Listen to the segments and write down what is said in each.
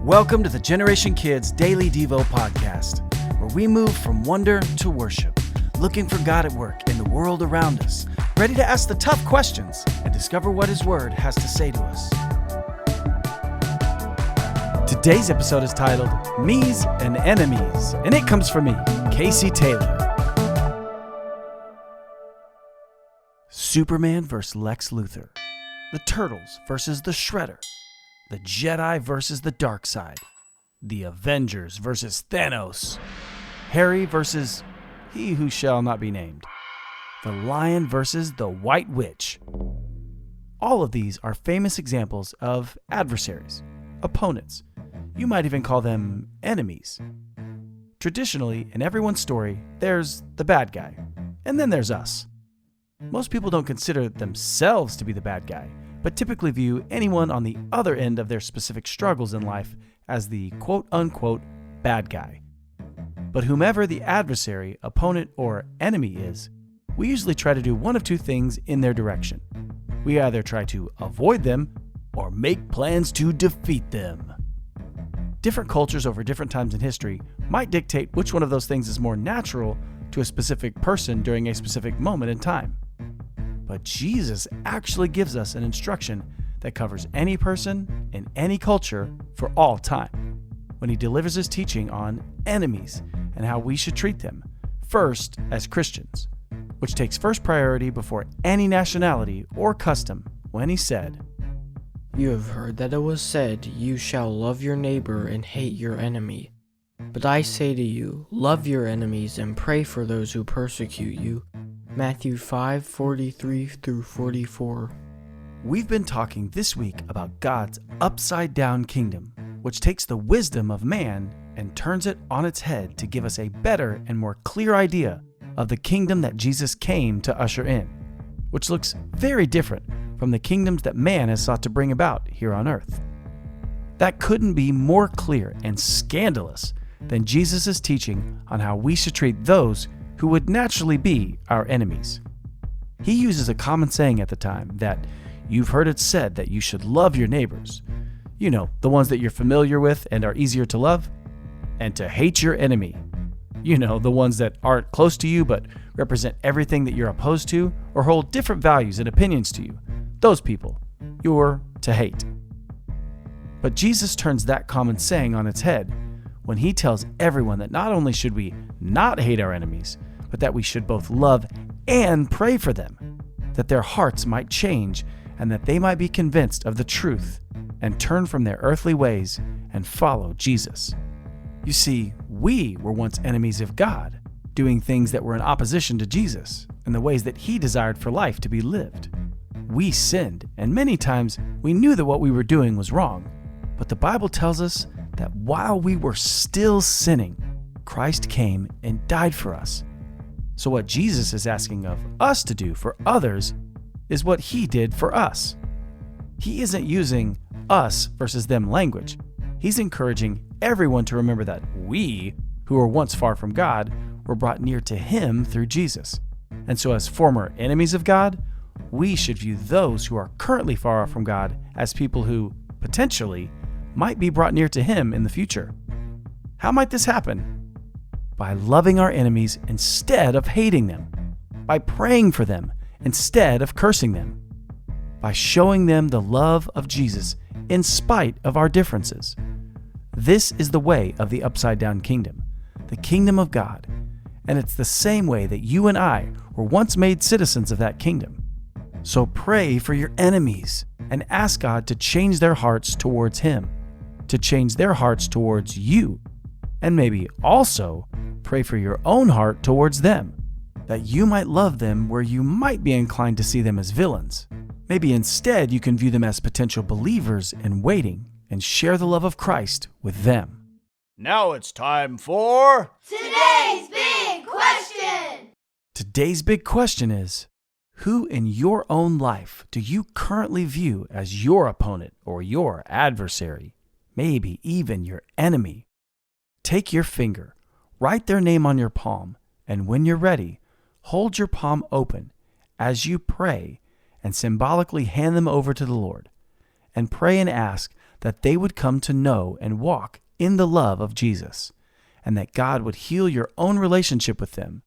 Welcome to the Generation Kids Daily Devo podcast, where we move from wonder to worship, looking for God at work in the world around us, ready to ask the tough questions and discover what His Word has to say to us. Today's episode is titled, Me's and Enemies, and it comes from me, Casey Taylor. Superman versus Lex Luthor. The Turtles versus the Shredder. The Jedi versus the Dark Side. The Avengers versus Thanos. Harry versus he who shall not be named. The Lion versus the White Witch. All of these are famous examples of adversaries, opponents. You might even call them enemies. Traditionally, in everyone's story, there's the bad guy, and then there's us. Most people don't consider themselves to be the bad guy, but typically view anyone on the other end of their specific struggles in life as the quote-unquote bad guy. But whomever the adversary, opponent, or enemy is, we usually try to do one of two things in their direction. We either try to avoid them or make plans to defeat them. Different cultures over different times in history might dictate which one of those things is more natural to a specific person during a specific moment in time. But Jesus actually gives us an instruction that covers any person in any culture for all time when He delivers His teaching on enemies and how we should treat them, first as Christians, which takes first priority before any nationality or custom when He said, "You have heard that it was said, 'You shall love your neighbor and hate your enemy.' But I say to you, love your enemies and pray for those who persecute you." Matthew 5:43-44. We've been talking this week about God's upside-down kingdom, which takes the wisdom of man and turns it on its head to give us a better and more clear idea of the kingdom that Jesus came to usher in, which looks very different from the kingdoms that man has sought to bring about here on earth. That couldn't be more clear and scandalous than Jesus' teaching on how we should treat those who would naturally be our enemies. He uses a common saying at the time that you've heard it said that you should love your neighbors. You know, the ones that you're familiar with and are easier to love. And to hate your enemy. You know, the ones that aren't close to you but represent everything that you're opposed to or hold different values and opinions to you. Those people, you're to hate. But Jesus turns that common saying on its head when He tells everyone that not only should we not hate our enemies, but that we should both love and pray for them, that their hearts might change and that they might be convinced of the truth and turn from their earthly ways and follow Jesus. You see, we were once enemies of God, doing things that were in opposition to Jesus and the ways that He desired for life to be lived. We sinned, and many times we knew that what we were doing was wrong, but the Bible tells us that while we were still sinning, Christ came and died for us. So what Jesus is asking of us to do for others is what He did for us. He isn't using us versus them language. He's encouraging everyone to remember that we, who were once far from God, were brought near to Him through Jesus. And so as former enemies of God, we should view those who are currently far off from God as people who, potentially, might be brought near to Him in the future. How might this happen? By loving our enemies instead of hating them. By praying for them instead of cursing them. By showing them the love of Jesus in spite of our differences. This is the way of the upside-down kingdom, the kingdom of God, and it's the same way that you and I were once made citizens of that kingdom. So pray for your enemies and ask God to change their hearts towards Him, to change their hearts towards you, and maybe also pray for your own heart towards them, that you might love them where you might be inclined to see them as villains. Maybe instead you can view them as potential believers in waiting and share the love of Christ with them. Now it's time for Today's Big Question! Today's big question is, who in your own life do you currently view as your opponent or your adversary, maybe even your enemy? Take your finger, write their name on your palm, and when you're ready, hold your palm open as you pray and symbolically hand them over to the Lord, and pray and ask that they would come to know and walk in the love of Jesus, and that God would heal your own relationship with them.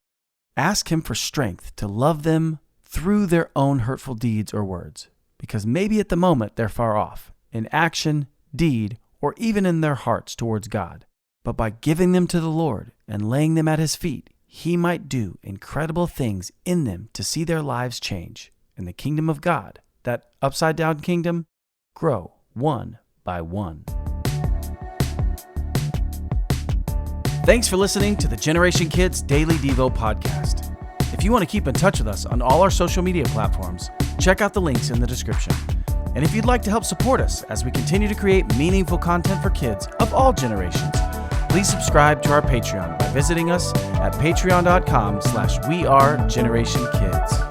Ask Him for strength to love them through their own hurtful deeds or words, because maybe at the moment they're far off, in action, deed, or even in their hearts towards God. But by giving them to the Lord and laying them at His feet, He might do incredible things in them to see their lives change, and the kingdom of God, that upside-down kingdom, grow one by one. Thanks for listening to the Generation Kids Daily Devo podcast. If you want to keep in touch with us on all our social media platforms, check out the links in the description. And if you'd like to help support us as we continue to create meaningful content for kids of all generations, please subscribe to our Patreon by visiting us at patreon.com/wearegenerationkids.